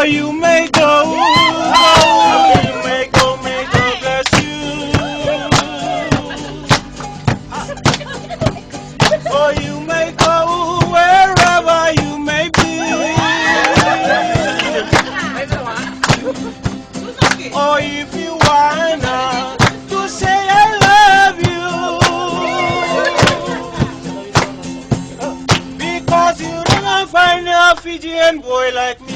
you may go, you may go, bless you. Or you may go wherever you may be. Or if you wanna to say I love you, because you never find a Fijian boy like me.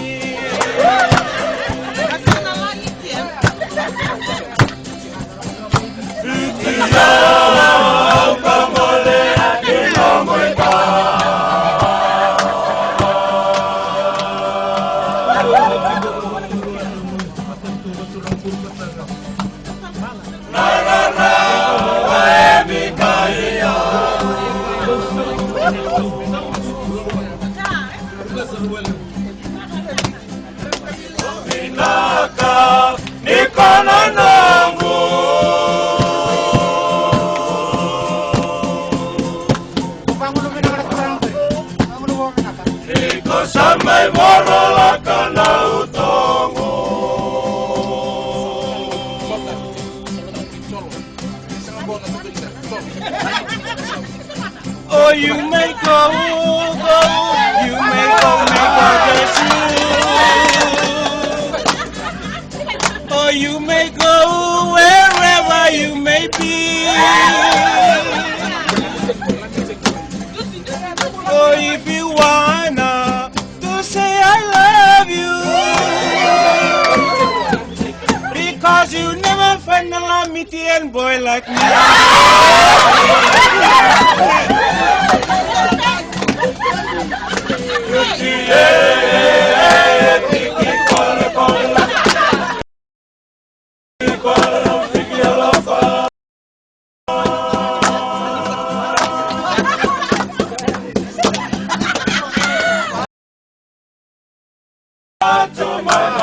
Sampai borol akan utongo. Oh, you may go, you may go, bless you. Oh, you may go wherever you may be. Oh, if you wanna to say I love you, because you never find a Lamitian boy like me. To my